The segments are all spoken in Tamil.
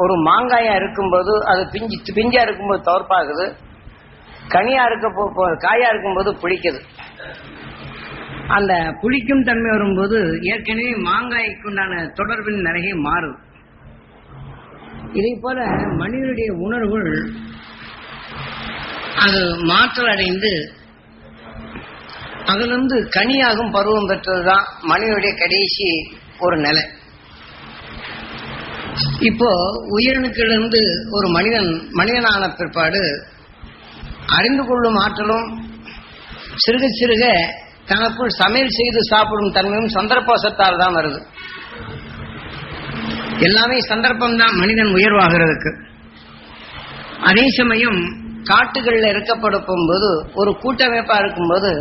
ஒரு மாங்காயா இருக்கும்போது அது பிஞ்சா இருக்கும்போது தோற்பாகுது, கனியா காயா இருக்கும்போது புளிக்குது. அந்த புளிக்கும் தன்மை வரும்போது ஏற்கனவே மாங்காய்க்குண்டான தொடர்பின் நிறைய மாறும். இதை போல மனிதனுடைய உணர்வுகள் அது மாற்றல் அடைந்து அதிலிருந்து கனியாகும் பருவம் பெற்றதுதான் மனிதனுடைய கடைசி ஒரு நிலை. இப்போ உயிரணுக்களிலிருந்து ஒரு மனிதனான பிற்பாடு அறிந்து கொள்ளும் ஆற்றலும் சிறுக சிறுக தனக்குள் சமையல் செய்து சாப்பிடும் தன்மையும் சந்தர்ப்பவசத்தால் தான் வருது. எல்லாமே சந்தர்ப்பம் தான் மனிதன் உயர்வாகிறதுக்கு. அதே சமயம் காட்டுகளில் இருக்கப்படும் போது ஒரு கூட்டமைப்பா இருக்கும்போது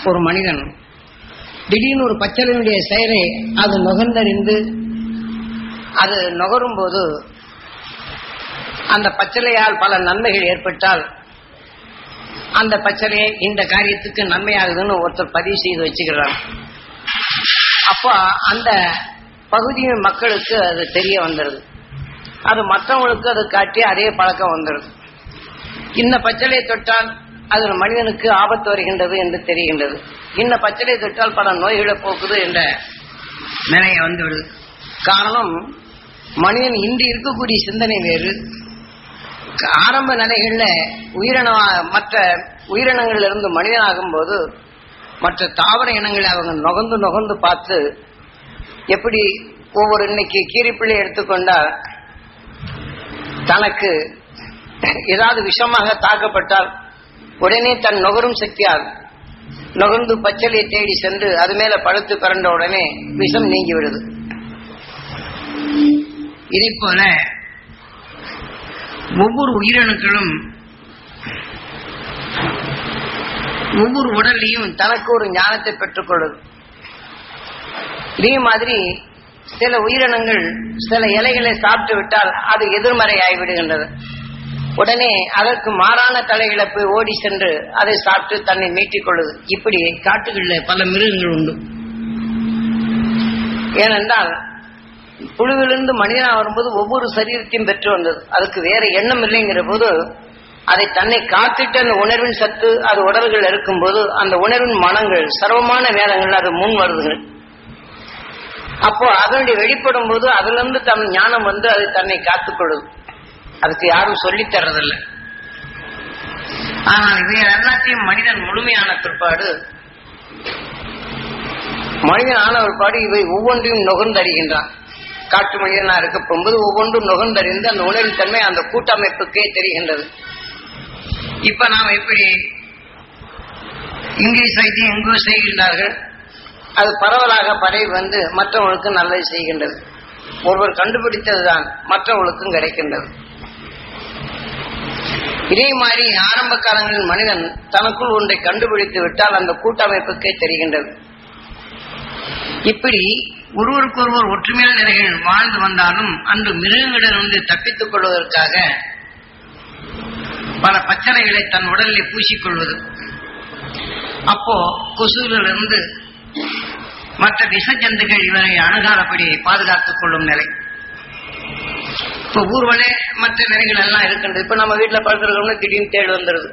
ஒரு மனிதன் திடீர்னு ஒரு பச்சளையினுடைய செயலை அது நுகர்ந்தறிந்து அது நுகரும் போது அந்த பச்சளையால் பல நன்மைகள் ஏற்பட்டால் அந்த பச்சளையை இந்த காரியத்துக்கு நன்மையாகுதுன்னு ஒருத்தர் பதிவு செய்து வச்சுக்கிறார். அப்போ அந்த பகுதியின் மக்களுக்கு அது தெரிய வந்துடுது. அது மற்றவங்களுக்கு அது காட்டி அதே பழக்கம் வந்துடுது. இந்த பச்சளையை தொட்டால் அது மனிதனுக்கு ஆபத்து வருகின்றது என்று தெரிகின்றது. இந்த பச்சளையை தொட்டால் பல நோய்களை போக்குது என்ற நிலையை வந்துவிடுது. காரணம், மனிதன் இன்று இருக்கக்கூடிய சிந்தனை வேறு. ஆரம்ப நிலைகள்ல மற்ற உயிரினங்கள்ல இருந்து மனிதனாகும் போது மற்ற தாவர இனங்களை அவங்க நுகர்ந்து பார்த்து, எப்படி ஒவ்வொரு இன்னைக்கு கீரிப்பிள்ளை எடுத்துக்கொண்டால் தனக்கு ஏதாவது விஷமாக தாக்கப்பட்டால் உடனே தன் நுகரும் சக்தியால் நுகர்ந்து பச்சளையை தேடி சென்று அது மேல படுத்து பிறண்ட உடனே விஷம் நீங்கி விடுது. இதை போல ஒவ்வொரு உயிரணுக்களும் ஒவ்வொரு உடலையும் தனக்கு ஒரு ஞானத்தை பெற்றுக் கொள்ளுது. இதே மாதிரி சில உயிரினங்கள் சில இலைகளை சாப்பிட்டு விட்டால் அது எதிர்மறை ஆகிவிடுகின்றது. உடனே அதற்கு மாறான தலைகளை போய் ஓடி சென்று அதை சாப்பிட்டு தன்னை மீட்டிக் கொள்ளுது. இப்படி காட்டுகளில் பல மிருகங்கள் உண்டு. ஏனென்றால் புழுவிலிருந்து மனிதனா வரும்போது ஒவ்வொரு சரீரத்தையும் பெற்று வந்தது. அதுக்கு வேற எண்ணம் இல்லைங்கிற போது அதை தன்னை காத்திட்டு அந்த உணர்வின் சத்து அது உடல்கள் இருக்கும்போது அந்த உணர்வின் மனங்கள் சர்வமான நேரங்கள் அது முன் வருதுகள். அப்போ அதனுடைய வெளிப்படும் போது அதுல இருந்து தன் ஞானம் வந்து அது தன்னை காத்துக்கொள்ளுது. அதுக்கு யாரும் சொல்லித் தர்றதில்லை. ஆனால் இவை எல்லாத்தையும் மனிதன் முழுமையான பிற்பாடு மனிதன் ஆன பிற்பாடு இவை ஒவ்வொன்றையும் நுகர்ந்தறிகின்றான். காட்டு மனிதனா இருக்க போகும்போது ஒவ்வொன்றும் நுகர்ந்தறிந்து அந்த உணர்வின் தன்மை அந்த கூட்டமைப்புக்கே தெரிகின்றது. இப்ப நாம் எப்படி இங்கிலீஷ் வைத்தியம் எங்கோ செய்கின்றார்கள், அது பரவலாக பரவி வந்து மற்றவர்களுக்கு நல்லது செய்கின்றது. ஒருவர் கண்டுபிடித்ததுதான் மற்றவர்களுக்கும் கிடைக்கின்றது. இதே மாதிரி ஆரம்ப காலங்களில் மனிதன் தனக்குள் ஒன்றை கண்டுபிடித்து விட்டால் அந்த கூட்டமைப்புக்கே தெரிகின்றது. இப்படி ஒருவருக்கொருவர் ஒற்றுமையான நிலைகள் வாழ்ந்து வந்தாலும் அன்று மிருகங்களிலிருந்து தப்பித்துக் கொள்வதற்காக பல பச்சளைகளை தன் உடலில் பூசிக்கொள்வது. அப்போ கொசுவிலிருந்து மற்ற விஷ ஜந்துகள் இவரை அணுகாதபடி பாதுகாத்துக் கொள்ளும் நிலை. இப்ப ஊர்வலே மற்ற நிலைகள் எல்லாம் இருக்கின்றது. இப்ப நம்ம வீட்டுல படுத்துருக்கோம்னு திடீர்னு தேடு வந்துடுது,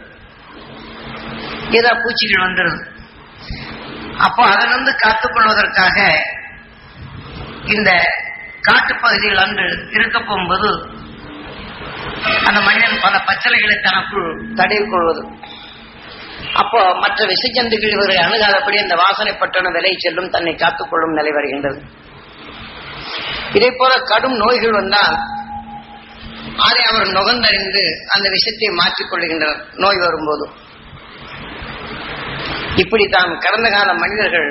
ஏதா பூச்சிகள் வந்துடுது. அப்போ அதிலிருந்து காத்துக்கொள்வதற்காக இந்த காட்டுப்பகுதிகள் அன்று இருக்க போகும்போது அந்த மனிதன் பல பச்சளைகளை தனக்குள் தடவி கொள்வது. அப்போ மற்ற விஷஜந்துகள் இவரை அணுகாதபடி அந்த வாசனைப்பட்டன விலை செல்லும் தன்னை காத்துக்கொள்ளும் நிலை வருகின்றது. இதே போல கடும் நோய்கள் வந்தால் அதை அவர் நுகர்ந்தறிந்து அந்த விஷத்தை மாற்றிக் கொள்கின்றனர் நோய் வரும்போது. இப்படித்தான் கடந்த கால மனிதர்கள்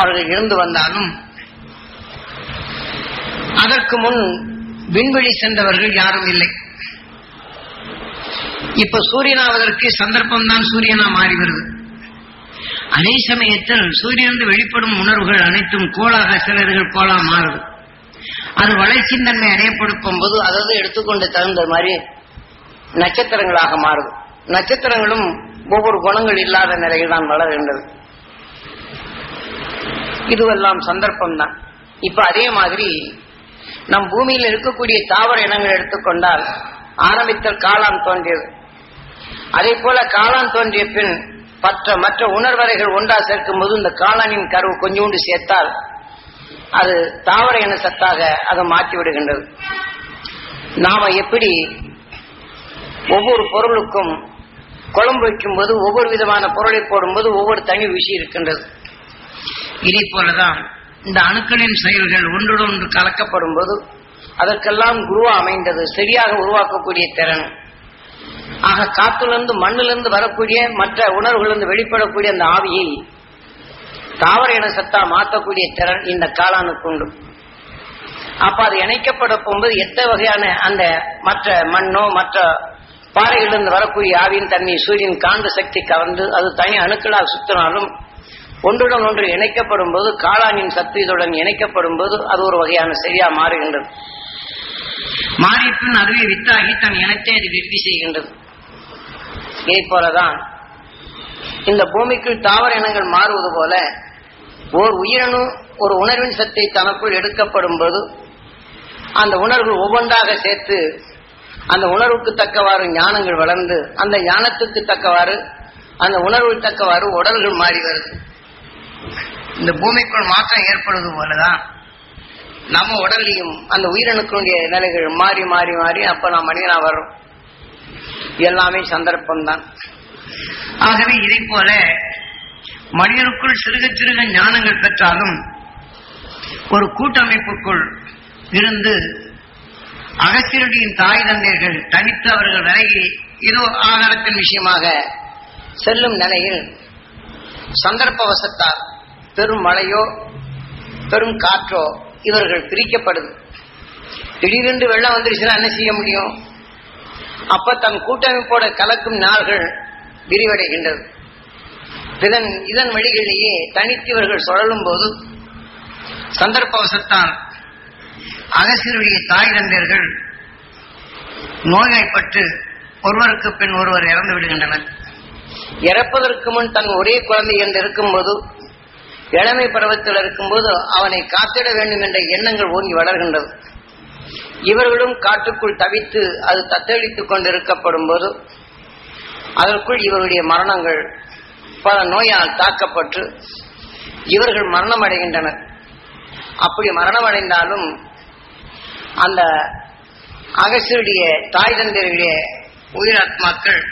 அவர்கள் இருந்து வந்தாலும் அதற்கு முன் விண்வெளி சென்றவர்கள் யாரும் இல்லை. இப்ப சூரியனாவதற்கு சந்தர்ப்பம் தான் சூரியனா மாறி வருது. அதே சமயத்தில் சூரியனிலிருந்து வெளிப்படும் உணர்வுகள் அனைத்தும் கோளாக சிலர்கள் கோலா மாறுது. அது வளர்ச்சியின் தன்மை அடையப்படுத்தும் போது அதாவது எடுத்துக்கொண்டு தகுந்த மாதிரி நட்சத்திரங்களாக மாறுது. நட்சத்திரங்களும் ஒவ்வொரு குணங்கள் இல்லாத நிலையில் தான் வளர்கின்றது. இதுவெல்லாம் சந்தர்ப்பம் தான். இப்ப அதே மாதிரி நம் பூமியில் இருக்கக்கூடிய தாவர இனங்கள் எடுத்துக்கொண்டால் ஆரம்பித்தல் காளான் தோன்றியது. அதே போல காளான் தோன்றிய பின் மற்ற உணர்வறைகள் ஒன்றா சேர்க்கும் போது இந்த காளானின் கருவு கொஞ்சோண்டு சேர்த்தால் அது தாவர இன சத்தாக அதை மாற்றி விடுகின்றது. நாம எப்படி ஒவ்வொரு பொருளுக்கும் குழம்பு வைக்கும் போது ஒவ்வொரு விதமான பொருளை போடும்போது ஒவ்வொரு தனி விஷயம் இருக்கின்றது. இதே போலதான் இந்த அணுக்களின் செயல்கள் ஒன்றுடன் ஒன்று கலக்கப்படும் போது அதற்கெல்லாம் குருவா அமைந்தது சரியாக உருவாக்கக்கூடிய திறன். ஆக காத்திலிருந்து மண்ணிலிருந்து வரக்கூடிய மற்ற உணர்வுகளிலிருந்து வெளிப்படக்கூடிய அந்த ஆவியை தாவர இன சத்தா மாற்றக்கூடிய திறன் இந்த காளானுக்கு உண்டு. அப்ப அது இணைக்கப்பட போகும்போது எத்தனை வகையான அந்த மற்ற மண்ணோ மற்ற பாறைகளிலிருந்து வரக்கூடிய ஆவியின் தன்மை சூரியன் காந்த சக்தி கவர்ந்து அது தனி அணுக்களால் சுத்தினாலும் ஒன்றுடன் ஒன்று இணைக்கப்படும் போது காளானின் சத்து இதுடன் இணைக்கப்படும் போது அது ஒரு வகையான சரியா மாறுகின்றது. மாறிய பின் அதுவே வித்தாகி தன் இனத்தை அது விருத்தி செய்கின்றது. இதே போலதான் இந்த பூமிக்குள் தாவர இனங்கள் மாறுவது போல ஓர் உயிரணு ஒரு உணர்வின் சத்தை தனக்குள் எடுக்கப்படும் போது அந்த உணர்வு ஒவ்வொன்றாக சேர்த்து அந்த உணர்வுக்கு தக்கவாறு ஞானங்கள் வளர்ந்து அந்த ஞானத்துக்கு தக்கவாறு அந்த உணர்வுக்கு தக்கவாறு உடல்கள் மாறி வருது. இந்த பூமிக்குள் மாற்றம் ஏற்படுவது போலதான் நம்ம உடல்லையும் அந்த உயிரணுக்களுடைய நிலைகள் மாறி மாறி மாறி அப்ப நாம் மனிதனா வர்றோம். எல்லாமே சந்தர்ப்பம்தான். ஆகவே இதை போல மனிதனுக்குள் சிறுக சிறுக ஞானங்கள் பெற்றாலும் ஒரு கூட்டமைப்புக்குள் இருந்து அகஸ்தியருடைய தாய் தந்தையர்கள் தனித்து அவர்கள் விலகி ஏதோ ஆகாரத்தின் விஷயமாக செல்லும் நிலையில் சந்தர்ப்பவசத்தால் பெரும் மழையோ பெரும் காற்றோ இவர்கள் பிரிக்கப்படுது. திடீரென்று வெள்ளம் வந்துருச்சுன்னா என்ன செய்ய முடியும்? அப்ப தன் கூட்டமைப்போட கலக்கும் நாள்கள் விரிவடைகின்றது. இதன் வழிகளிலேயே தனித்தவர்கள் சுழலும் போது சந்தர்ப்பவசத்தால் அகஸ்தியருடைய தாய் தந்தையர்கள் நோய்வாய்ப்பட்டு ஒருவருக்கு பின் ஒருவர் இறந்து விடுகின்றனர். இறப்பதற்கு முன் தன் ஒரே குழந்தை என்று இருக்கும்போது இளமை பருவத்தில் இருக்கும்போது அவனை காத்திட வேண்டும் என்ற எண்ணங்கள் ஓங்கி வளர்கின்றது. இவர்களும் காட்டுக்குள் தவித்து அது தத்தளித்துக் கொண்டிருக்கப்படும் போது அதற்குள் இவருடைய மரணங்கள் பல நோயால் தாக்கப்பட்டு இவர்கள் மரணம் அடைகின்றனர். அப்படி மரணம் அடைந்தாலும் அந்த அகஸ்தியருடைய தாய் தந்தையருடைய உயிராத்மாக்கள்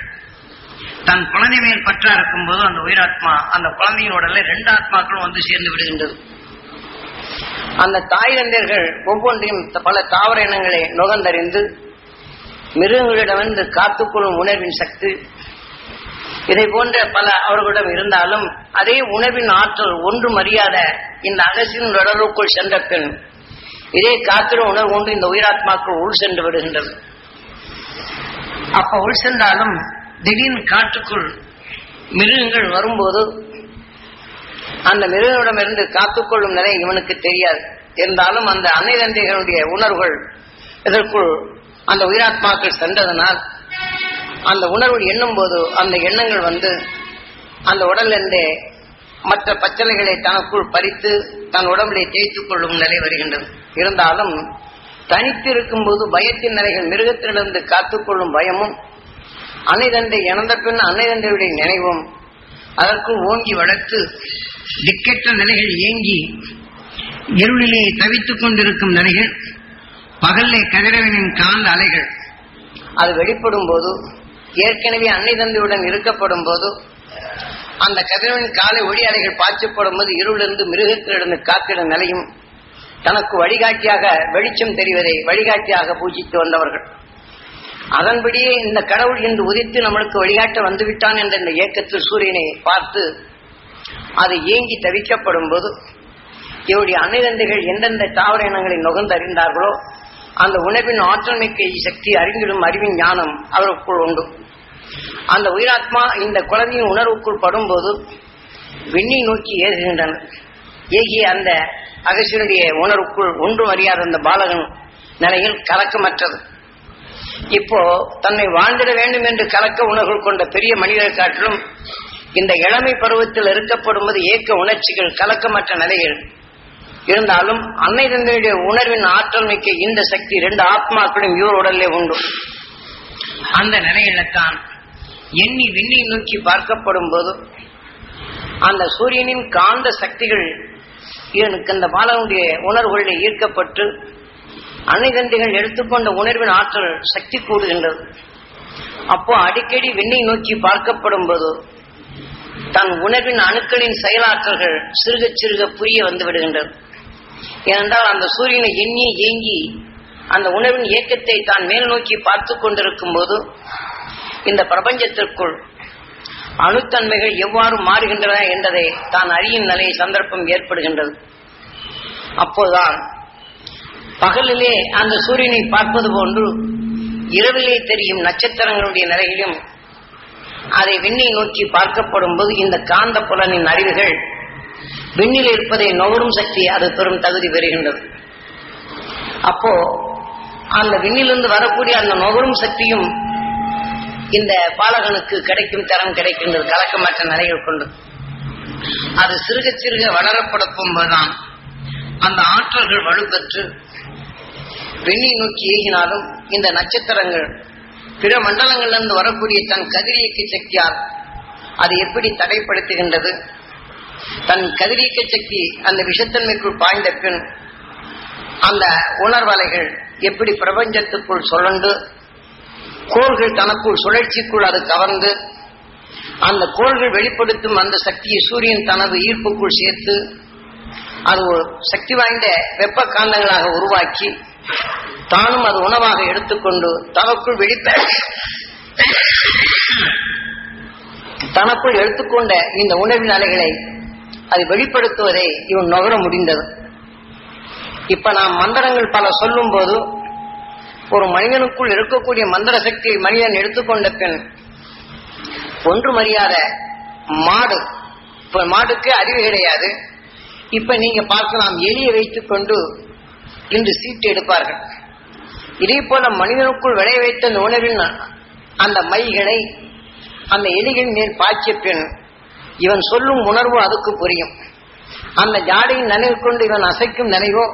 தன் குழந்தை மேல் பற்றா இருக்கும் போது அந்த உயிராத்மா அந்த குழந்தையின் உடல்ல 2 ஆத்மாக்களும் வந்து சேர்ந்து விடுகின்றது. அந்த தாய் தந்தையர்கள் ஒவ்வொன்றையும் பல தாவர இனங்களை நுகர்ந்தறிந்து மிருகங்களிடமிருந்து காத்துக்கொள்ளும் உணர்வின் சக்தி இதை போன்ற பல அவர்களிடம் இருந்தாலும் அதே உணர்வின் ஆற்றல் ஒன்றும் அறியாத இந்த அகஸ்தியரின் உடலுக்குள் சென்ற பின் இதே காத்திரும் உணர்வு ஒன்று இந்த உயிராத்மாக்கள் உள் சென்று விடுகின்றது. அப்ப உள் சென்றாலும் திடீர்னு காட்டுக்குள் மிருகங்கள் வரும்போது அந்த மிருகங்களிடமிருந்து காத்துக்கொள்ளும் நிலை இவனுக்கு தெரியாது. இருந்தாலும் அந்த அன்னை தந்தைகளுடைய உணர்வுகள் இதற்குள் அந்த உயிராத்மாக்கள் சென்றதனால் அந்த உணர்வு எண்ணும் போது அந்த எண்ணங்கள் வந்து அந்த உடலிருந்தே மற்ற பச்சளைகளை தனக்குள் பறித்து தன் உடம்பை தேய்த்துக் கொள்ளும் நிலை வருகின்றது. இருந்தாலும் தனித்து இருக்கும் போது பயத்தின் நிலைகள் மிருகத்திலிருந்து காத்துக்கொள்ளும் பயமும் அன்னை தந்தை இறந்த பின் அன்னை தந்தையுடைய நினைவும் அதற்குள் ஓங்கி வளர்த்து திக்கற்ற நிலைகள் ஏங்கி இருளிலே தவித்துக் கொண்டிருக்கும் நிலைகள் பகல்லே கதிரவனின் கால் அலைகள் அது வெளிப்படும் போது ஏற்கனவே அன்னை தந்தையுடன் இருக்கப்படும் போது அந்த கதிரவனின் காலை ஒளி அலைகள் பாய்ச்சப்படும் போது இருளிலிருந்து மிருகத்திலிருந்து காத்திடும் நிலையும் தனக்கு வழிகாட்டியாக வெளிச்சம் தெரிவதை வழிகாட்டியாக பூஜித்து வந்தவர்கள். அதன்படியே இந்த கடவுள் இன்று உதித்து நம்மளுக்கு வழிகாட்ட வந்துவிட்டான் என்ற இந்த இயக்கத்தில் சூரியனை பார்த்து அது ஏங்கி தவிக்கப்படும் போது இவருடைய அன்னை தந்தைகள் எந்தெந்த தாவர இனங்களை நுகர்ந்தறிந்தார்களோ அந்த உணவின் ஆற்றல் மிக்க சக்தி அறிந்திடும் அறிவின் ஞானம் அவருக்குள் உண்டு. அந்த உயிராத்மா இந்த குழந்தையின் உணர்வுக்குள் படும்போது விண்ணை நோக்கி ஏறுகின்றனர். ஏகிய அந்த அகஸ்தியனுடைய உணர்வுக்குள் ஒன்றும் அறியாத அந்த பாலகன் நிலையில் கலக்கமற்றது. இப்போ தன்னை வாழ்ந்திட வேண்டும் என்று கலக்க உணர்வு கொண்ட பெரிய மனிதரை காட்டிலும் இந்த இளமை பருவத்தில் இருக்கப்படும்போது ஏக்க உணர்ச்சிகள் கலக்கமற்ற நிலைகள் இருந்தாலும் அன்னை தந்தையுடைய உணர்வின் ஆற்றல் மிக்க இந்த சக்தி 2 ஆத்மாக்களும் இவர் உடலே உண்டு. அந்த நிலையில்தான் எண்ணி விண்ணை நோக்கி பார்க்கப்படும் போது அந்த சூரியனின் காந்த சக்திகள் இவனுக்கு அந்த பாலனுடைய உணர்வுகளில் ஈர்க்கப்பட்டு அன்னை தந்தைகள் எடுத்துக்கொண்ட உணர்வின் ஆற்றல் சக்தி கூடுகின்றது. அப்போ அடிக்கடி விண்ணை நோக்கி பார்க்கப்படும் போது தன் உணர்வின் அணுக்களின் செயலாற்றல்கள் சிறுக சிறுக புரிய வந்து விடுகின்றது. ஏனென்றால் அந்த சூரியனை எண்ணி ஏங்கி அந்த உணர்வின் இயக்கத்தை தான் மேல் நோக்கி பார்த்து கொண்டிருக்கும் போது இந்த பிரபஞ்சத்திற்குள் அணுத்தன்மைகள் எவ்வாறு மாறுகின்றன என்பதை தான் அறியும் நிலை சந்தர்ப்பம் ஏற்படுகின்றது. அப்போதுதான் பகலிலே அந்த சூரியனை பார்ப்பது போன்று இரவிலே தெரியும் நட்சத்திரங்களுடைய நிலையிலும் அதை விண்ணை நோக்கி பார்க்கப்படும் போது இந்த காந்த புலனின் அறிவுகள் விண்ணில் இருப்பதை நுகரும் சக்தி அது பெரும் தகுதி பெறுகின்றது. அப்போ அந்த விண்ணிலிருந்து வரக்கூடிய அந்த நுகரும் சக்தியும் இந்த பாலகனுக்கு கிடைக்கும் தரம் கிடைக்கின்றது கலக்கமற்ற நிலைகள் கொண்டு. அது சிறுக சிறுக வளரப்படும் போதுதான் அந்த ஆற்றல்கள் வலுப்பெற்று விண்ணை நோக்கி ஏகினாலும் இந்த நட்சத்திரங்கள் பிற மண்டலங்களிலிருந்து வரக்கூடிய தன் கதிரியக்க சக்தியால் அது எப்படி தடைப்படுத்துகின்றது. தன் கதிரியக்க சக்தி அந்த விஷத்தன்மைக்குள் பாய்ந்த பின் அந்த உணர்வலைகள் எப்படி பிரபஞ்சத்துக்குள் சுழண்டு கோள்கள் தனக்குள் சுழற்சிக்குள் அது கவர்ந்து அந்த கோள்கள் வெளிப்படுத்தும் அந்த சக்தியை சூரியன் தனது ஈர்ப்புக்குள் சேர்த்து அது ஒரு சக்தி வாய்ந்த வெப்ப காந்தங்களாக உருவாக்கி தானும் அது உணவாக எடுத்துக்கொண்டு தனக்குள் தனக்குள் எடுத்துக்கொண்ட இந்த உணர்வின் அலைகளை அது வெளிப்படுத்துவதை இவன் நுகர முடிந்தது. இப்ப நாம் மந்திரங்கள் பல சொல்லும் போது ஒரு மனிதனுக்குள் இருக்கக்கூடிய மந்திர சக்தியை மனிதன் எடுத்துக்கொண்ட பின் ஒன்றும் அறியாத மாடு, இப்ப மாடுக்கு அறிவு கிடையாது. இப்ப நீங்க பார்க்கலாம், எலியை வைத்துக் கொண்டு இன்று சீட்டு எடுப்பார்கள். இதே போல மனிதனுக்குள் விளைய வைத்த அந்த உணவின் அந்த மைகளை அந்த எலிகள் மேல் பாய்ச்சிய பின் இவன் சொல்லும் உணர்வு அதுக்கு புரியும். அந்த ஜாடையின் நினைவு கொண்டு இவன் அசைக்கும் நினைவோ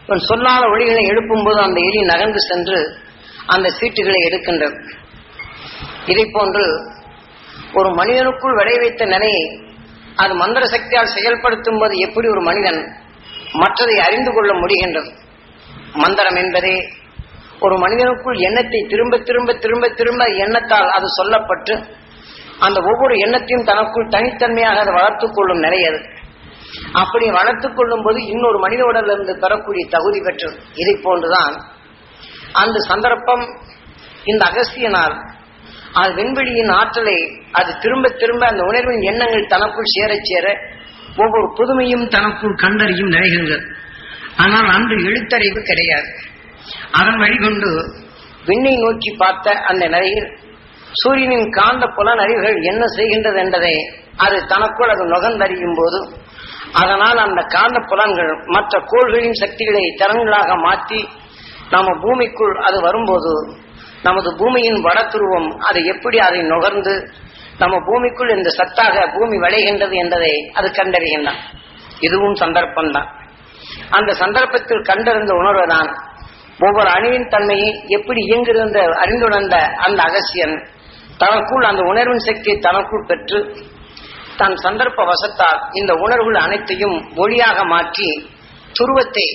இவன் சொல்லாத ஒளிகளை எழுப்பும் போது அந்த எலி நகர்ந்து சென்று அந்த சீட்டுகளை எடுக்கின்றது. இதை போன்று ஒரு மனிதனுக்குள் விளைய வைத்த நிலையை அது மந்திர சக்தியால் செயல்படுத்தும் போது எப்படி ஒரு மனிதன் மற்றதை அறிந்து கொள்ள முடிகின்றது. மந்திரம் என்பதே ஒரு மனிதனுக்குள் எண்ணத்தை திரும்ப திரும்ப திரும்ப திரும்ப எண்ணத்தால் அது சொல்லப்பட்டு அந்த ஒவ்வொரு எண்ணத்தையும் தனக்குள் தனித்தன்மையாக அதை வளர்த்துக் கொள்ளும் நிலை அது. அப்படி வளர்த்துக் கொள்ளும் போது இன்னொரு மனித உடலிருந்து பெறக்கூடிய தகுதி பெற்றது. இதை போன்றுதான் அந்த சந்தர்ப்பம் இந்த அகஸ்தியனால் அது விண்வெளியின் ஆற்றலை அது திரும்ப திரும்ப அந்த உணர்வின் எண்ணங்கள் தனக்குள் சேர சேர ஒவ்வொரு புதுமையும் தனக்குள் கண்டறியும் நிலைகள். ஆனால் அன்று எழுத்தறிவு கிடையாது. அதன் வழிகொண்டு விண்ணை நோக்கி பார்த்த அந்த நிலையில் சூரியனின் காந்த புலன் அறிவுகள் என்ன செய்கின்றது என்பதை அது தனக்குள் அது நுகர்ந்தறியும் போது அதனால் அந்த காந்த புலன்கள் மற்ற கோள்களின் சக்திகளை திறன்களாக மாற்றி நம்ம பூமிக்குள் அது வரும்போது நமது பூமியின் வடதுருவம் அது எப்படி அதை நுகர்ந்து நம்ம பூமிக்குள் இந்த சத்தாக பூமி விளைகின்றது என்பதை அது கண்டறிகின்றான். இதுவும் சந்தர்ப்பம்தான். அந்த சந்தர்ப்பத்தில் கண்டறிந்த உணர்வுதான் ஒவ்வொரு அணுவின் தன்மையை எப்படி இயங்குகின்ற அறிந்துணர்ந்த அந்த அகஸ்தியன் தனக்குள் அந்த உணர்வின் சக்தியை தனக்குள் பெற்று தன் சந்தர்ப்ப வசத்தால் இந்த உணர்வுகள் அனைத்தையும் ஒளியாக மாற்றி துருவத்தை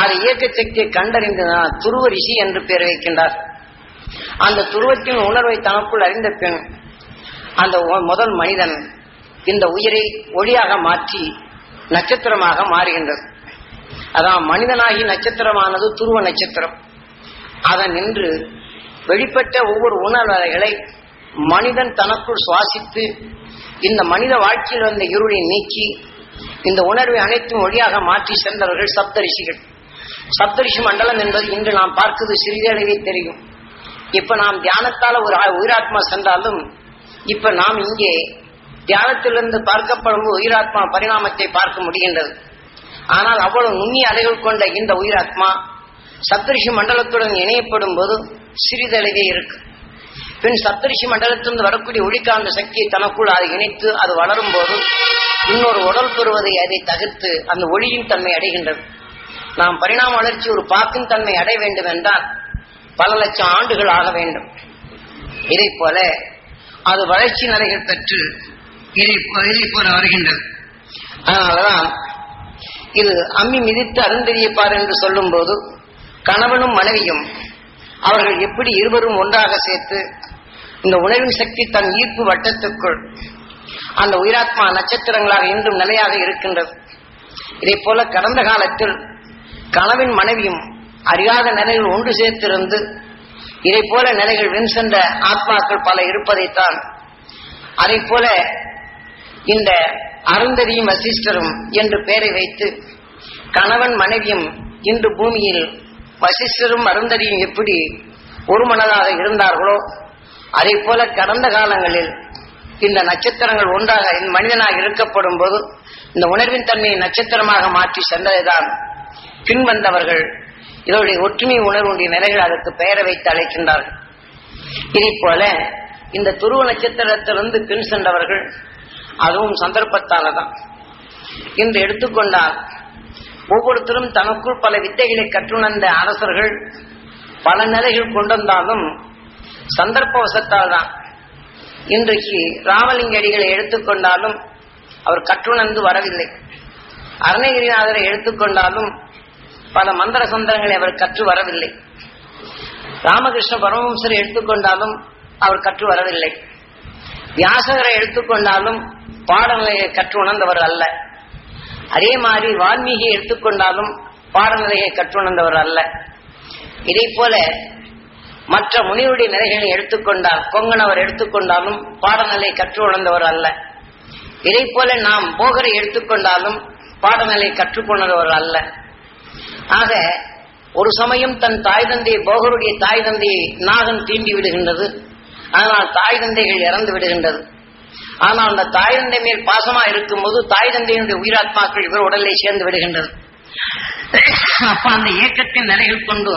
அது இயக்க சக்தியை கண்டறிந்ததால் துருவ ரிஷி என்று பெயர் வைக்கின்றார். அந்த துருவத்தின் உணர்வை தனக்குள் அறிந்த பின் அந்த முதல் மனிதன் இந்த உயிரை ஒளியாக மாற்றி நட்சத்திரமாக மாறுகின்றது. அதான் மனிதனாகி நட்சத்திரமானது துருவ நட்சத்திரம். அதன் நின்று வெளிப்பட்ட ஒவ்வொரு உணர்வுகளை மனிதன் தனக்குள் சுவாசித்து இந்த மனித வாழ்க்கையில் வந்த இருளை நீக்கி இந்த உணர்வை அனைத்தும் ஒளியாக மாற்றி சென்றவர்கள் சப்தரிஷிகள். சப்தரிஷி மண்டலம் என்பது இன்று நாம் பார்க்கிறது சிறிதளவே தெரியும். இப்ப நாம் தியானத்தால ஒரு உயிராத்மா சென்றாலும் இப்ப நாம் இங்கே தியானத்திலிருந்து பார்க்கப்படும் உயிராத்மா பரிணாமத்தை பார்க்க முடிகின்றது. ஆனால் அவ்வளவு நுண்ணிய அலைகள் கொண்ட இந்த உயிராத்மா சப்தரிஷி மண்டலத்துடன் இணையப்படும் போது சிறிதளவே இருக்கு. பின் சப்தரிஷி மண்டலத்திலிருந்து வரக்கூடிய ஒளிக்காந்த சக்தியை தனக்குள் அதை இணைத்து அது வளரும் போது இன்னொரு உடல் பெறுவதை அதை தவிர்த்து அந்த ஒளியின் தன்மை அடைகின்றது. நாம் பரிணாம வளர்ச்சி ஒரு பாக்கின் தன்மை அடைய வேண்டும் என்றால் பல லட்சம் ஆண்டுகள் ஆக வேண்டும். இதை போல அது வளர்ச்சி நிலைகள் பெற்று இதை போல வருகின்றது. அதனாலதான் இது அம்மி மிதித்து அருந்தெரியப்பார் என்று சொல்லும் போது கணவனும் மனைவியும் அவர்கள் எப்படி இருவரும் ஒன்றாக சேர்த்து இந்த உணர்வின் சக்தி தன் ஈர்ப்பு வட்டத்துக்குள் அந்த உயிராத்மா நட்சத்திரங்களாக இன்றும் நிலையாக இருக்கின்றது. இதை போல கடந்த காலத்தில் கணவன் மனைவியும் அறியாத நிலைகள் ஒன்று சேர்த்திருந்து இதை போல நிலைகள் வென் சென்ற ஆத்மாக்கள் பல இருப்பதைத்தான் அதை போல இந்த அருந்ததியும் வசிஷ்டரும் என்று பெயரை வைத்து கணவன் மனைவியும் இன்று பூமியில் வசிஷ்டரும் அருந்ததியும் எப்படி ஒரு மனதாக இருந்தார்களோ அதை போல கடந்த காலங்களில் இந்த நட்சத்திரங்கள் ஒன்றாக மனிதனாக இருக்கப்படும் போது இந்த உணர்வின் தன்மையை நட்சத்திரமாக மாற்றி சென்றதைதான் பின்வந்தவர்கள் இதனுடைய ஒற்றுமை உணர்வுடைய நிலைகள் அதற்கு பெயரை வைத்து அழைக்கின்றார்கள். இதை போல இந்த துருவ நட்சத்திரத்திலிருந்து பின் சென்றவர்கள் அதுவும் சந்தர்ப்பத்தால்தான். இன்று எடுத்துக்கொண்டால் ஒவ்வொருத்தரும் தனக்குள் பல வித்தைகளை கற்றுணர்ந்த அரசர்கள் பல நிலைகள் கொண்டிருந்தாலும் சந்தர்ப்பவசத்தால் தான். இன்றைக்கு ராமலிங்க அடிகளை எடுத்துக்கொண்டாலும் அவர் கற்றுணர்ந்து வரவில்லை. அருணகிரிநாதரை எடுத்துக்கொண்டாலும் பல மந்திர சந்திரங்களை அவர் கற்று வரவில்லை. ராமகிருஷ்ண பரமஹம்சரை எடுத்துக்கொண்டாலும் அவர் கற்று வரவில்லை. வியாசகரை எடுத்துக்கொண்டாலும் பாடநிலையை கற்று உணர்ந்தவர் அல்ல. அதே மாதிரி வால்மீகியை எடுத்துக்கொண்டாலும் பாடநிலையை கற்றுணர்ந்தவர் அல்ல. இதை போல மற்ற முனிவருடைய நிலைகளை எடுத்துக்கொண்டால் கொங்கணவர் எடுத்துக்கொண்டாலும் பாடநிலை கற்று உணர்ந்தவர் அல்ல. இதை போல நாம் போகரை எடுத்துக்கொண்டாலும் பாடநிலை கற்றுக்கொண்டவர் அல்ல. ஆக ஒரு சமயம் தன் தாய் தந்தையை போகருடைய தாய் தந்தையை நாகன் தீண்டி விடுகின்றது. ஆனால் தாய் தந்தைகள் இறந்து விடுகின்றது. ஆனால் அந்த தாய் தந்தை மேல் பாசமா இருக்கும் போது தாய் தந்தையினுடைய உயிராத்மாக்கள் இவர் உடலை சேர்ந்து விடுகின்றது. அப்ப அந்த இயக்கத்தின் நிலைகள் கொண்டு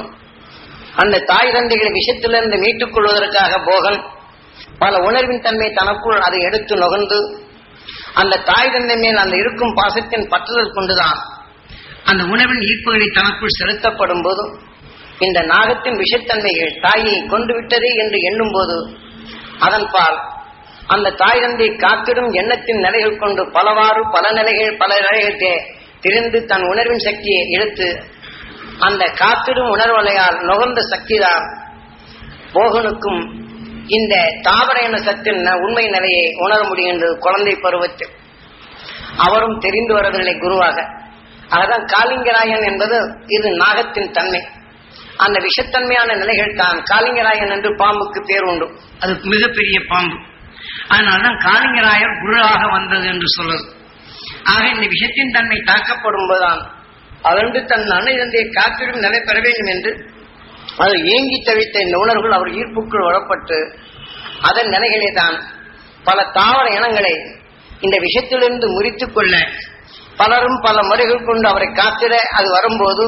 அந்த தாய் தந்தைகளை விஷயத்திலிருந்து மீட்டுக் கொள்வதற்காக போகன் பல உணர்வின் தன்மை தனக்குள் அதை எடுத்து நுகர்ந்து அந்த தாய் தந்தை மேல் அந்த இருக்கும் பாசத்தின் பற்றுதல் கொண்டுதான் அந்த உணர்வின் ஈர்ப்புகளை தனக்குள் செலுத்தப்படும் போது இந்த நாகத்தின் விஷத்தன்மைகள் தாயை கொண்டு விட்டதே என்று எண்ணும் போது அதன் பால் அந்த தாய் தந்தை காத்திடும் எண்ணத்தின் நிலைகள் கொண்டு பலவாறு பல நிலைகளுக்கு திரிந்து தன் உணர்வின் சக்தியை எடுத்து அந்த காத்திடும் உணர்வலையால் நுகர்ந்த சக்திதான் போகனுக்கும் இந்த தாவர எண்ண சத்தின் உண்மை நிலையை உணர முடிகின்றது. குழந்தை பருவத்தில் அவரும் தெரிந்து வரவில்லை குருவாக. அதுதான் காளிங்கராயன் என்பது இது நாகத்தின் தன்மை. அந்த விஷத்தன்மையான நிலைகள் தான் காளிங்கராயன் என்று பாம்புக்கு பேர் உண்டு. அது மிகப்பெரிய பாம்பு. அதனால்தான் காளிங்கராயர் குருவாக வந்தது என்று சொல்வது. ஆக இந்த விஷத்தின் தன்மை தாக்கப்படும் போதுதான் அதன்று தன் அன்னை தந்தையை காத்திடும் நிலை பெற வேண்டும் என்று அது ஏங்கி தவித்த இந்த உணர்வுகள் அவர் ஈர்ப்புக்குள் வளப்பட்டு அதன் நிலைகளே தான் பல தாவர இனங்களை இந்த விஷத்திலிருந்து முறித்துக் கொள்ள பலரும் பல முறைகள் கொண்டு அவரை காத்திட அது வரும்போது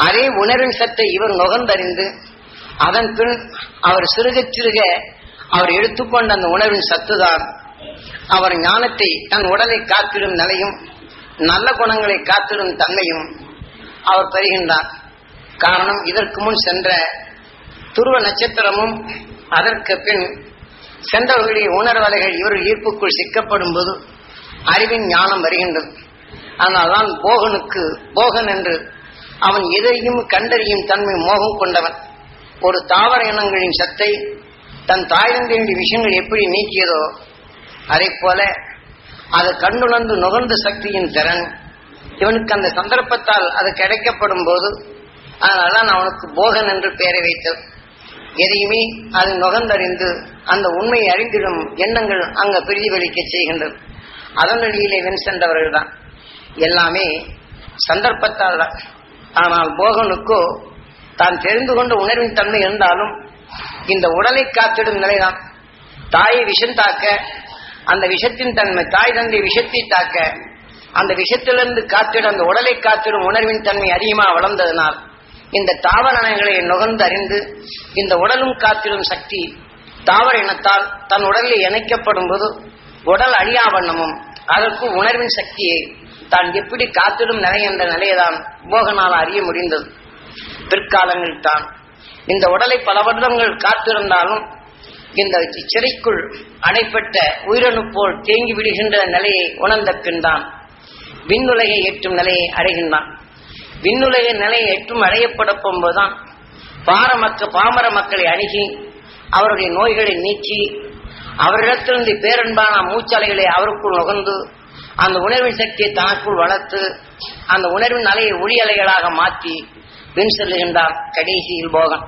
அதே உணர்வின் சத்தை இவர் நுகர்ந்தறிந்து அதன் பின் அவர் சிறுக சிறுக அவர் எடுத்துக்கொண்ட அந்த உணர்வின் சத்துதான் அவர் ஞானத்தை தன் உடலை காத்திடும் நிலையும் நல்ல குணங்களை காத்திடும் தன்மையும் அவர் பெறுகின்றார். காரணம் இதற்கு முன் சென்ற துருவ நட்சத்திரமும் அதற்கு பின் சென்றவர்களுடைய உணர்வலைகள் இவர் ஈர்ப்புக்குள் சிக்கப்படும் போது அறிவின் ஞானம் வருகின்றது. அதனால்தான் போகன் என்று அவன் எதையும் கண்டறியும் தன்மை மோகம் கொண்டவன். ஒரு தாவர இனங்களின் சத்தை தன் தாய் தந்தையுடைய விஷயங்கள் எப்படி நீக்கியதோ அதை போல அது கண்டுணர்ந்து நுகர்ந்த சக்தியின் திறன் இவனுக்கு அந்த சந்தர்ப்பத்தால் அது கிடைக்கப்படும் போது அதனால்தான் அவனுக்கு போகன் என்று பெயரை வைத்தது. எதையுமே அது நுகர்ந்தறிந்து அந்த உண்மையை அறிந்திடும் எண்ணங்கள் அங்க பிரதிபலிக்க செய்கின்றது. அதன் வழியிலே வென் சென்றவர்கள் தான் எல்லாமே சந்தர்ப்பத்தால் தான். ஆனால் போகனுக்கோ தான் தெரிந்து கொண்ட உணர்வின் தன்மை இருந்தாலும் இந்த உடலை காத்திடும் நிலைதான். தாயை விஷம் தாக்க அந்த விஷத்தின் தன்மை தாய் தந்தை விஷத்தை தாக்க அந்த விஷத்திலிருந்து காத்திடும் அந்த உடலை காத்திடும் உணர்வின் தன்மை அதிகமாக வளர்ந்ததனால் இந்த தாவர இனங்களை நுகர்ந்து அறிந்து இந்த உடலும் காத்திடும் சக்தி தாவர இனத்தால் தன் உடலில் இணைக்கப்படும் போது உடல் அழியா வண்ணமும் அதற்கு உணர்வின் சக்தியை தான் எப்படி காத்திடும் நிலை என்ற நிலையைதான் போகனால் அறிய முடிந்தது. பிற்காலங்களில் தான் இந்த உடலை பல வருடங்கள் காத்திருந்தாலும் இந்த சிறைக்குள் அடைப்பட்ட உயிரணு போல் தேங்கி விடுகின்ற நிலையை உணர்ந்த பின் தான் விண்ணுலகை எட்டும் நிலையை அடைகின்றான். விண்ணுலக நிலையை எட்டும் அடையப்பட போகும்போதுதான் பாமர மக்களை அணுகி அவருடைய நோய்களை நீக்கி அவரிடத்திலிருந்து பேரன்பான மூச்சாலைகளை அவருக்குள் நுகர்ந்து அந்த உணர்வின் சக்தியை தனக்குள் வளர்த்து அந்த உணர்வின் அலையை ஒளி அலைகளாக மாற்றி பின் செல்லுகின்றார் கடைசியில் போகன்.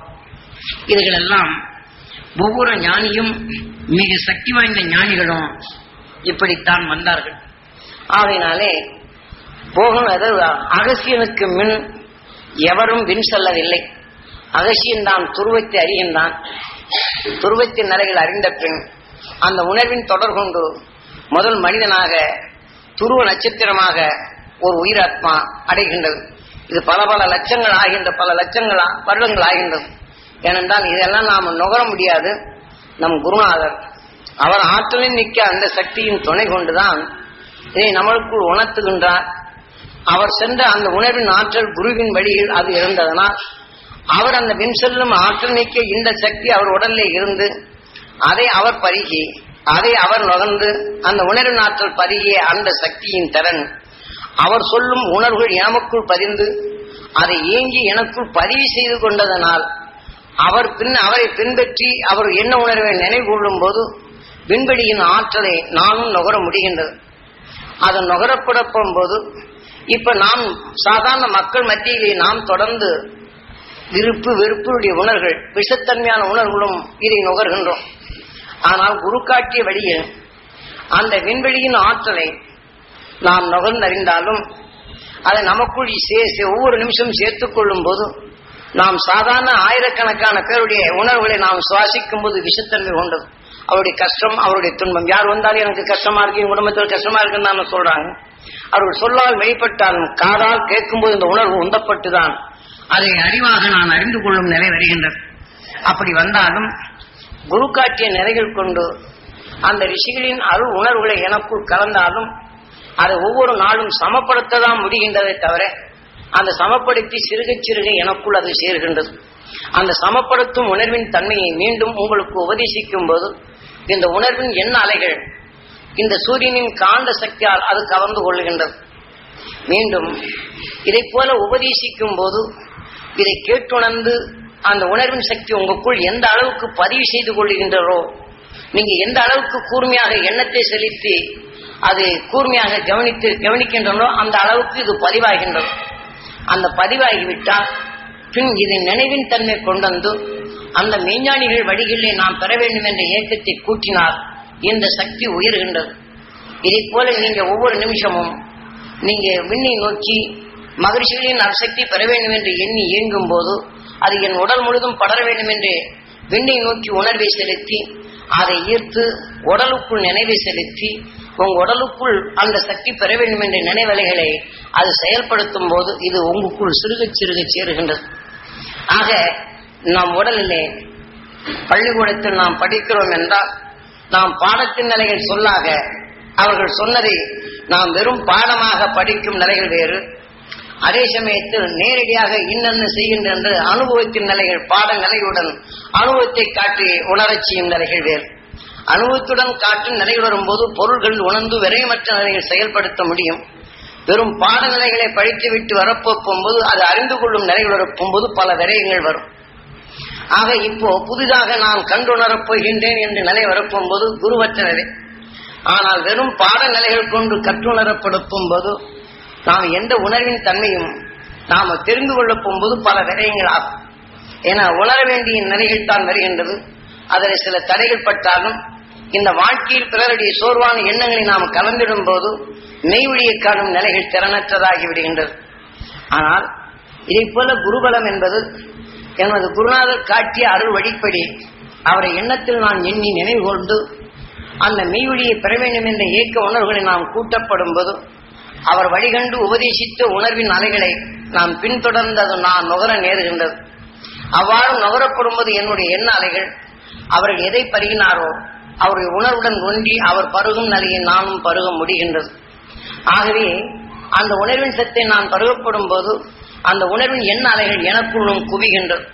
இதுகளெல்லாம் ஒவ்வொரு ஞானியும் மிக சக்தி வாய்ந்த ஞானிகளும் இப்படித்தான் வந்தார்கள். ஆகையினாலே போகன் அகசியனுக்கு மின் எவரும் வின் செல்லவில்லை. அகசியன் தான் துருவத்தை அறிகின்றான். துருவத்தின் நிலைகள் அறிந்த பின் அந்த உணர்வின் தொடர் கொண்டு முதல் மனிதனாக துருவ நட்சத்திரமாக ஒரு உயிராத்மா அடைகின்றது. இது பல லட்சங்கள் ஆகின்ற வருடங்கள் ஆகின்றது. ஏனென்றால் இதெல்லாம் நாம் நுகர முடியாது. நம் குருநாதர் அவர் ஆற்றலில் நிற்க அந்த சக்தியின் துணை கொண்டுதான் இதை நம்மளுக்குள் உணர்த்துகின்றார். அவர் சென்ற அந்த உணர்வின் ஆற்றல் குருவின் வழியில் அது இருந்ததனால் அவர் அந்த பின் செல்லும் ஆற்றல் நீக்க இந்த சக்தி அவர் உடலில் இருந்து அதை அவர் பருகி அதை அவர் நுகர்ந்து அந்த உணர்வின் ஆற்றல் பருகிய அந்த சக்தியின் திறன் அவர் சொல்லும் உணர்வுகள் எனக்குள் பதிந்து அதை ஏங்கி எனக்குள் பதிவு செய்து கொண்டதனால் அவரை பின்பற்றி அவர் என்ன உணர்வை நினைவு கொள்ளும் போது விண்வெளியின் ஆற்றலை நானும் நுகர முடிகின்றது. அது நுகரப்பட போகும்போது இப்ப நாம் சாதாரண மக்கள் மத்தியிலே நாம் தொடர்ந்து விருப்பு வெறுப்புடைய உணர்வுகள் விஷத்தன்மையான உணர்வுகளும் இதை நுகர்கின்றோம். ஆனால் குரு காட்டிய வழியில் அந்த விண்வெளியின் ஆற்றலை நாம் நுகர்ந்தறிந்தாலும் அதை நமக்குள் ஒவ்வொரு நிமிஷம் சேர்த்துக் கொள்ளும் போது நாம் சாதாரண ஆயிரக்கணக்கான பேருடைய உணர்வுகளை நாம் சுவாசிக்கும் போது விஷத்தன்மை கொண்டது. அவருடைய கஷ்டம், அவருடைய துன்பம், யார் வந்தாலும் எனக்கு கஷ்டமா இருக்கு, என் குடும்பத்தில் கஷ்டமா இருக்குன்னு சொல்றாங்க. அவர்கள் சொல்லால் வெளிப்பட்டாலும் காதால் கேட்கும்போது இந்த உணர்வு உந்தப்பட்டுதான் அதை அறிவாக நான் அறிந்து கொள்ளும் நிலை வருகின்றது. அப்படி வந்தாலும் குரு காட்டிய நிலைகள் கொண்டு அந்த ரிஷிகளின் அருள் உணர்வுகளை எனக்குள் கலந்தாலும் அதை ஒவ்வொரு நாளும் சமப்படுத்ததான் முடிகின்றதை தவிர அந்த சமப்படுத்தி சிறுக சிறுக எனக்குள் அது சேர்கின்றது. அந்த சமப்படுத்தும் உணர்வின் தன்மையை மீண்டும் உங்களுக்கு உபதேசிக்கும் போது இந்த உணர்வின் எண்ண அலைகள் இந்த சூரியனின் காந்த சக்தியால் அது கவர்ந்து கொள்கின்றது. மீண்டும் இதை போல உபதேசிக்கும் போது இதை கேட்டுணர்ந்து அந்த உணர்வின் சக்தி உங்களுக்குள் எந்த அளவுக்கு பதிவு செய்து கொள்கின்றோ, நீங்க எந்த அளவுக்கு கூர்மையாக எண்ணத்தை செலுத்தி அது கூர்மையாக கவனிக்கின்றனோ அந்த அளவுக்கு இது பதிவாகின்றது. அந்த பதிவாகிவிட்டால் பின் இதை நினைவின் தன்மை கொண்டு அந்த மெய்ஞானிகள் வழிகளிலே நாம் பெற வேண்டும் என்ற இயக்கத்தை கூட்டினால் இந்த சக்தி உயர்கின்றது. இதை போல நீங்க ஒவ்வொரு நிமிஷமும் நீங்க விண்ணை நோக்கி மகிழ்ச்சிகளின் அசக்தி பெற வேண்டும் என்று எண்ணி இயங்கும் போது அது என் உடல் முழுதும் படர வேண்டும் என்று விண்ணை நோக்கி உணர்வை செலுத்தி அதை ஈர்த்து உடலுக்குள் நினைவை செலுத்தி உங்க உடலுக்குள் அந்த சக்தி பெற வேண்டும் என்ற நினைவலைகளை அது செயல்படுத்தும் போது இது உங்களுக்குள் சிறுக சிறுக சேருகின்றது. ஆக நாம் உடலிலே பள்ளிக்கூடத்தில் நாம் படிக்கிறோம் என்றால் நாம் பாடத்தின் நிலைகள் சொல்லாக அவர்கள் சொன்னதை நாம் வெறும் பாடமாக படிக்கும் நிலைகள் வேறு. அதே சமயத்தில் நேரடியாக இன்னென்ன செய்கின்ற என்று அனுபவத்தின் நிலைகள் பாட நிலையுடன் அனுபவத்தை காட்டி உணரச் செய்யும் நிலைகள் வேறு. அனுபவத்துடன் காட்டும் நிலை வரும்போது பொருள்கள் உணர்ந்து விரைமற்ற நிலைகள் செயல்படுத்த முடியும். வெறும் பாடநிலைகளை படித்துவிட்டு வரப்போகும்போது அது அறிந்து கொள்ளும் நிலை வரப்போகும்போது பல விரயங்கள் வரும். ஆக இப்போ புதிதாக நான் கண்டுணரப் போகின்றேன் என்று நிலை வரப்போகும்போது குருவற்ற நிலை. ஆனால் வெறும் பாடநிலைகள் கொண்டு கற்றுணரப்படுத்தும் போது நாம் எந்த உணர்வின் தன்மையும் நாம் தெரிந்து கொள்ளப் போகும்போது பல விரயங்கள் ஆகும். ஏன்னா உணர வேண்டிய நிலைகள் தான் வருகின்றது. அதில் சில தடைகள் பட்டாலும் இந்த வாழ்க்கையில் பிறருடைய சோர்வான எண்ணங்களை நாம் கலந்திடும் போது மெய்வழியை காணும் நிலைகள் திறனற்றதாகி விடுகின்றது. ஆனால் இதை போல குருபலம் என்பது எனது குருநாதர் காட்டிய அருள் வழிப்படி அவரை எண்ணத்தில் நான் எண்ணி நினைவு கொண்டு அந்த மெய்வழியை பெற வேண்டும் என்ற ஏக்க உணர்வுகளை நாம் கூட்டப்படும் போது அவர் வழிகண்டு உபதேசித்த உணர்வின் அலைகளை நாம் பின்தொடர்ந்து அது நான் நுகர நேருகின்றது. அவ்வாறு நுகரப்படும் போது என்னுடைய எண்ண அலைகள் அவர்கள் எதை பருகினாரோ அவருடைய உணர்வுடன் ஒன்றி அவர் பருகும் நிலையை நானும் பருக முடிகின்றது. ஆகவே அந்த உணர்வின் சத்தை நான் பருகப்படும் போது அந்த உணர்வின் எண்ண அலைகள் எனக்குள்ளும் குவிகின்றது.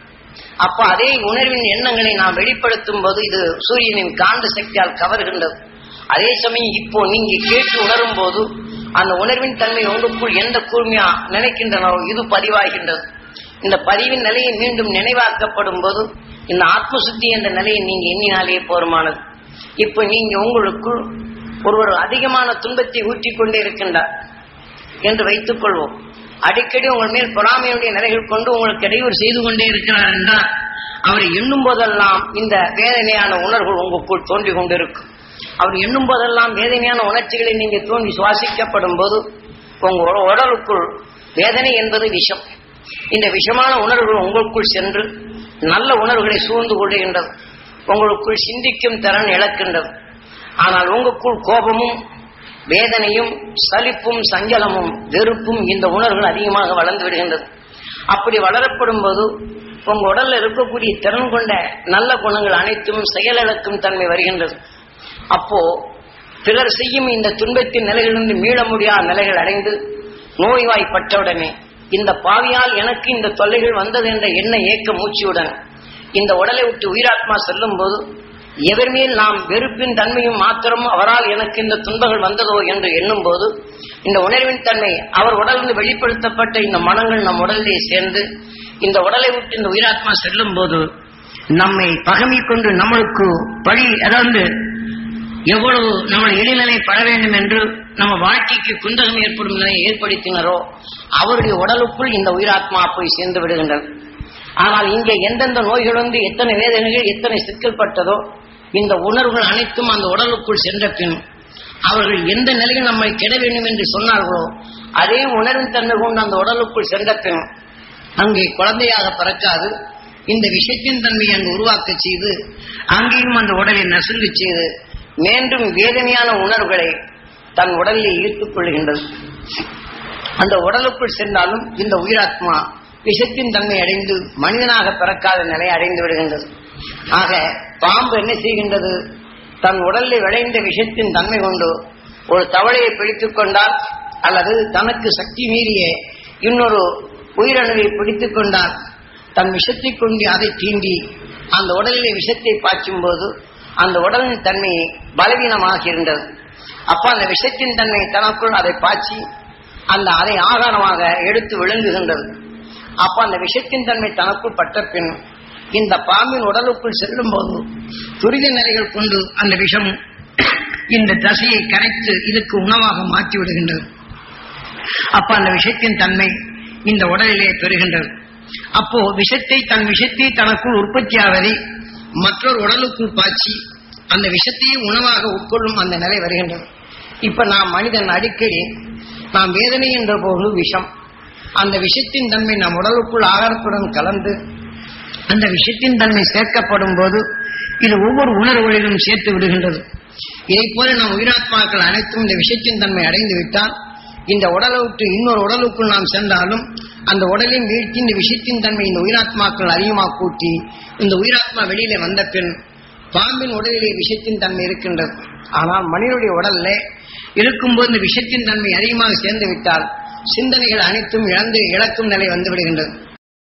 அப்ப அதே உணர்வின் எண்ணங்களை நாம் வெளிப்படுத்தும் போது இது சூரியனின் காந்த சக்தியால் கவர்கின்றது. அதே சமயம் இப்போ நீங்க கேட்டு உணரும் போது அந்த உணர்வின் தன்மை உங்களுக்குள் எந்த கூர்மையா நினைக்கின்றனோ இது பதிவாகின்றது. இந்த பதிவின் நிலையை மீண்டும் நினைவாக்கப்படும் போது இந்த ஆத்மசுத்தி என்ற நிலையை நீங்க எண்ணினாலே போருமானது. இப்ப நீங்க உங்களுக்குள் ஒருவர் அதிகமான துன்பத்தை ஊற்றிக் கொண்டே இருக்கின்றார் என்று வைத்துக் கொள்வோம். அடிக்கடி உங்கள் மேல் பொறாமையுடைய நிலைகள் கொண்டு உங்களுக்கு இடையூறு செய்து கொண்டே இருக்கிறார் என்றால் அவரை எண்ணும் போதெல்லாம் இந்த வேதனையான உணர்வுகள் உங்களுக்குள் தோன்றிக் கொண்டிருக்கும். அவர் எண்ணும் போதெல்லாம் வேதனையான உணர்ச்சிகளை நீங்க தோன்றி சுவாசிக்கப்படும் போது உங்க உடலுக்குள் வேதனை என்பது விஷம். இந்த விஷமான உணர்வுகள் உங்களுக்குள் சென்று நல்ல உணர்வுகளை சூழ்ந்து கொள்கின்றது. உங்களுக்குள் சிந்திக்கும் திறன் இழக்கின்றது. ஆனால் உங்களுக்குள் கோபமும் வேதனையும் சலிப்பும் சஞ்சலமும் வெறுப்பும் இந்த உணர்வுகள் அதிகமாக வளர்ந்து விடுகின்றது. அப்படி வளரப்படும் போது உங்க உடல்ல இருக்கக்கூடிய திறன் கொண்ட நல்ல குணங்கள் அனைத்தும் செயலிழக்கும் தன்மை வருகின்றது. அப்போ பிறர் செய்யும் இந்த துன்பத்தின் நிலையிலிருந்து மீள முடியாத நிலைகள் அடைந்து நோய்வாய்ப்பட்டவுடனே இந்த பாவியால் எனக்கு இந்த தொல்லைகள் வந்தது என்ற எண்ண ஏக்க மூச்சியுடன் இந்த உடலை விட்டு உயிராத்மா செல்லும் போது எவர் மேல் நாம் வெறுப்பின் தன்மையும் மாத்திரம் அவரால் எனக்கு இந்த துன்பங்கள் வந்ததோ என்று எண்ணும் போது இந்த உணர்வின் தன்மை அவர் உடலிருந்து வெளிப்படுத்தப்பட்ட இந்த மனங்கள் நம் உடலிலே சேர்ந்து இந்த உடலை விட்டு இந்த உயிராத்மா செல்லும் போது நம்மை பகமை கொண்டு நம்மளுக்கு பழி அதாவது எவ்வளவு நம்ம இடைநிலை பட வேண்டும் என்று நம்ம வாழ்க்கைக்கு குந்தகம் ஏற்படும் நிலையை ஏற்படுத்தினரோ அவருடைய உடலுக்குள் இந்த உயிராத்மா போய் சேர்ந்து விடுகின்றது. ஆனால் இங்கே எந்தெந்த நோய்கள் வந்து எத்தனை வேதனைகள் எத்தனை சிக்கல் பட்டதோ இந்த உணர்வுகள் அனைத்தும் அந்த உடலுக்குள் சென்ற பின் அவர்கள் எந்த நிலையில் நம்மை கெட வேண்டும் என்று சொன்னார்களோ அதே உணர்வின் தன்மை கொண்டு அந்த உடலுக்குள் சென்ற பின் அங்கே குழந்தையாக பிறக்காது இந்த விஷயத்தின் தன்மை அங்கு உருவாக்க செய்து அங்கேயும் அந்த உடலை நசுங்கு செய்து மீண்டும் வேதனையான உணர்வுகளை தன் உடலில் ஈர்த்துக் கொள்கின்றது. அந்த உடலுக்குள் சென்றாலும் இந்த உயிராத்மா விஷத்தின் தன்மை அடைந்து மனிதனாக பிறக்காத நிலை அடைந்து விடுகின்றது. ஆக பாம்பு என்ன செய்கின்றது? தன் உடலில் விளைந்த விஷத்தின் தன்மை கொண்டு ஒரு தவளையை பிடித்துக் கொண்டால் அல்லது தனக்கு சக்தி மீறிய இன்னொரு உயிரணுவை பிடித்துக் கொண்டால் தன் விஷத்தை கொண்டு அதை தீண்டி அந்த உடலிலே விஷத்தை பாய்ச்சும் போது அந்த உடலின் தன்மை பலவீனமாகின்றது. அப்ப அந்த விஷத்தின் தன்மை தனக்குள் அதை பாய்ச்சி அதை ஆகாரமாக எடுத்து விழுங்குகின்றது. அப்ப அந்த விஷத்தின் தன்மை தனக்குள் பட்ட பின் இந்த பாம்பின் உடலுக்குள் செல்லும் போது துரித நிலைகள் கொண்டு அந்த விஷம் இந்த தசையை கரைத்து இதுக்கு உணவாக மாற்றி விடுகின்றது. அப்ப அந்த விஷத்தின் தன்மை இந்த உடலிலே பெறுகின்றது. அப்போ தன் விஷத்தை தனக்குள் உற்பத்தியாவதை மற்றொரு உடலுக்குள் பாய்ச்சி அந்த விஷத்தையே உணவாக உட்கொள்ளும் அந்த நிலை வருகின்றது. இப்ப நாம் மனிதன் அடிக்கடி நாம் வேதனை என்ற போது விஷம் அந்த விஷத்தின் தன்மை நம் உடலுக்குள் ஆகாரத்துடன் கலந்து அந்த விஷத்தின் தன்மை சேர்க்கப்படும் போது இது ஒவ்வொரு உணர்வுகளிலும் சேர்த்து விடுகின்றது. இதை போல நம் உயிராத்மாக்கள் அனைத்தும் இந்த விஷத்தின் தன்மை அடைந்து விட்டால் இந்த உடலை விட்டு இன்னொரு உடலுக்குள் நாம் சென்றாலும் அந்த உடலின் வீழ்ச்சி இந்த விஷத்தின் தன்மை இந்த உயிராத்மாக்கள் அதிகமாக கூட்டி இந்த உயிராத்மா வெளியில வந்த பின் பாம்பின் உடலிலே விஷத்தின் தன்மை இருக்கின்றது. ஆனால் மனிதனுடைய உடல்ல இருக்கும்போது இந்த விஷத்தின் தன்மை அதிகமாக சேர்ந்து விட்டால் சிந்தனைகள் அனைத்தும் இழக்கும் நிலை வந்து விடுகின்றது.